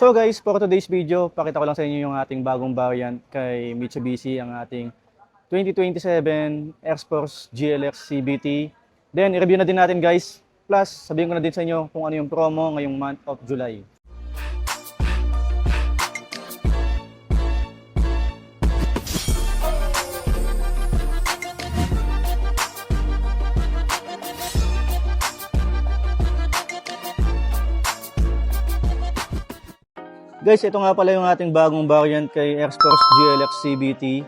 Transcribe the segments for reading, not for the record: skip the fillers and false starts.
So guys, for today's video, pakita ko lang sa inyo yung ating bagong variant kay Mitsubishi, ang ating 2027 X-Force GLX CVT. Then, i-review na din natin guys. Plus, sabihin ko na din sa inyo kung ano yung promo ngayong month of July. Guys, ito nga pala yung ating bagong variant kay X-Force GLX CVT.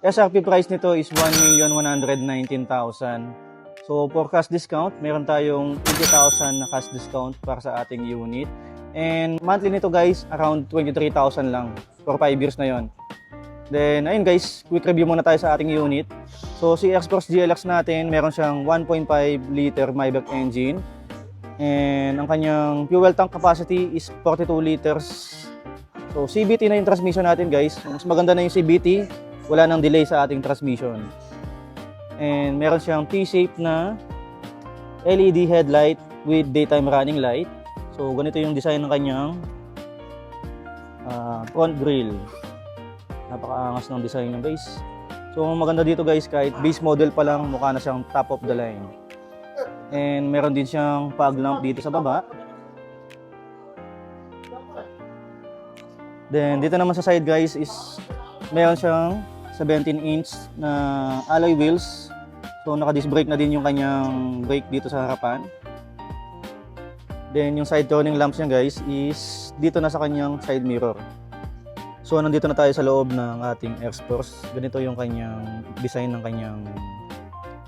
SRP price nito is 1,119,000. So, for cash discount, meron tayong 20,000 na cash discount para sa ating unit. And monthly nito guys, around 23,000 lang for 5 years na yon. Then, ayun guys, quick review muna tayo sa ating unit. So, si X-Force GLX natin, meron siyang 1.5 liter Maybach engine. And ang kanyang fuel tank capacity is 42 liters. So CVT na yung transmission natin guys. Mas maganda na yung CVT, wala nang delay sa ating transmission. And meron siyang T-shape na LED headlight with daytime running light. So ganito yung design ng kanyang front grille. Napakaangas ng design niya guys. So maganda dito guys, kahit base model pa lang, mukha na siyang top of the line. And meron din siyang fog lamp dito sa baba. Then dito naman sa side guys is meron siyang 17-inch na alloy wheels. So naka-disc brake na din yung kanyang brake dito sa harapan. Then yung side turning lamps niya guys is dito na sa kanyang side mirror. So nandito na tayo sa loob ng ating X-Force. Ganito yung kanyang design ng kanyang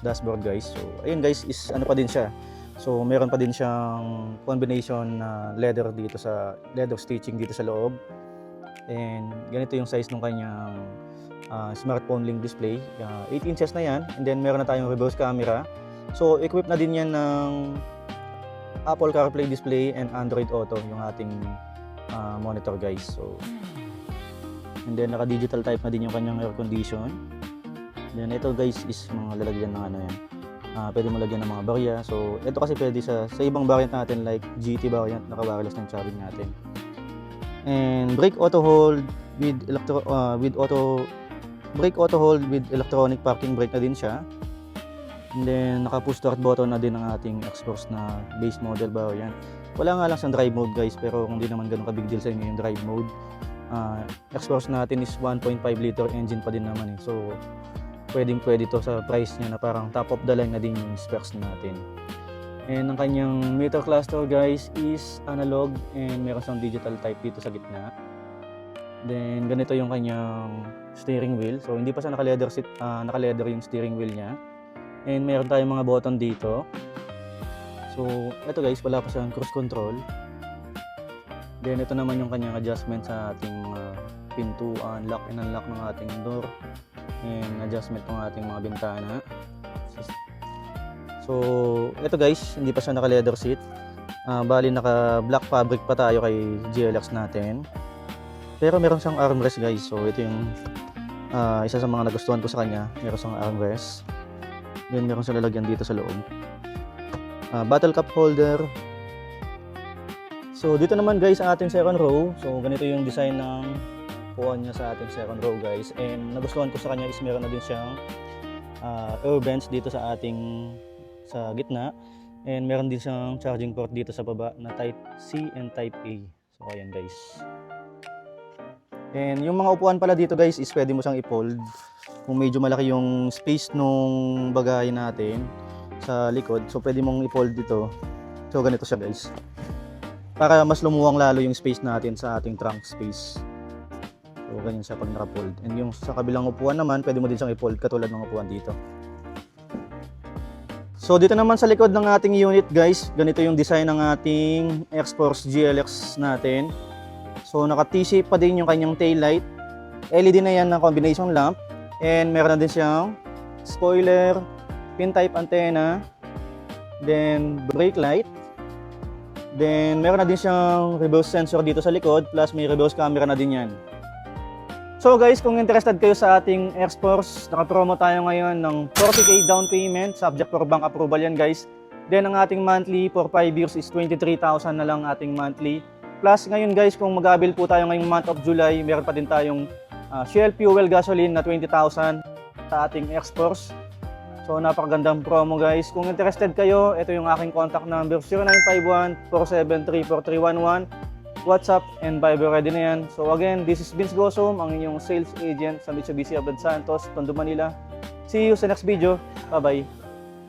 dashboard guys. So ayun guys, is ano pa din siya. So meron pa din siyang combination na leather dito sa leather stitching dito sa loob. And ganito yung size ng kanyang smartphone link display. 8 inches na yan. And then meron na tayong reverse camera. So equipped na din yan ng Apple CarPlay display and Android Auto yung ating monitor guys. So and then naka-digital type na din yung kanyang air condition. Then ito guys is mga lalagyan ng ano yan. Pwede mo lagyan ng mga barya. So ito kasi pwede sa ibang variant natin like GT variant, naka-wireless ng charging natin. And brake auto hold with electronic parking brake na din siya. And then naka push start button na din ang ating X-Force na base model variant. Wala nga lang sa drive mode guys, pero hindi naman ganoon ka big deal sa inyo yung drive mode. X-Force natin is 1.5 liter engine pa din naman eh. So pwede to sa price niya na parang top of the line na din yung specs natin. And ang kanyang meter cluster guys is analog and meron siyang digital type dito sa gitna. Then ganito yung kanyang steering wheel. So hindi pa siya naka-leather seat, naka-leather yung steering wheel niya. And meron tayong mga button dito. So ito guys, wala pa siyang cruise control. Then ito naman yung kanyang adjustment sa ating mga pintuan, lock and unlock ng ating door. And adjustment ng ating mga bintana. So ito guys, hindi pa siya naka leather seat. Bali naka black fabric pa tayo kay GLX natin. Pero meron siyang armrest guys. So ito yung isa sa mga nagustuhan ko sa kanya. Meron siyang armrest. Then meron siyang lalagyan dito sa loob. Bottle cup holder. So dito naman guys sa ating second row. So ganito yung design ng puwan niya sa ating second row guys. And nagustuhan ko sa kanya is meron na din siyang air vents dito sa ating sa gitna. And meron din siyang charging port dito sa baba na type C and type A. So ayan guys. And yung mga upuan pala dito guys is pwede mo siyang i-fold. Kung medyo malaki yung space nung bagay natin sa likod, so pwede mong i-fold dito. So ganito siya guys. Para mas lumuwang lalo yung space natin sa ating trunk space. So ganyan siya pag naka-fold. And yung sa kabilang upuan naman, pwede mo din siyang i-fold katulad ng upuan dito. So dito naman sa likod ng ating unit guys, ganito yung design ng ating X-Force GLX natin. So naka T-shape pa din yung kanyang tail light. LED na yan ng combination lamp. And meron na din siyang spoiler, pin type antenna, then brake light. Then meron na din siyang reverse sensor dito sa likod, plus may reverse camera na din yan. So guys, kung interested kayo sa ating X-Force, naka-promo tayo ngayon ng 40k down payment, subject for bank approval yan guys. Then ang ating monthly for 5 years is 23,000 na lang ating monthly. Plus ngayon guys, kung mag-avail po tayo ngayong month of July, meron pa din tayong Shell Fuel Gasoline na 20,000 sa ating X-Force. So napakagandang promo guys. Kung interested kayo, ito yung aking contact number, 0951-473-4311. WhatsApp and Viber ready na yan. So again, this is Vince Gosom, ang inyong sales agent sa Mitsubishi Abad Santos, Tondo, Manila. See you sa next video. Bye-bye.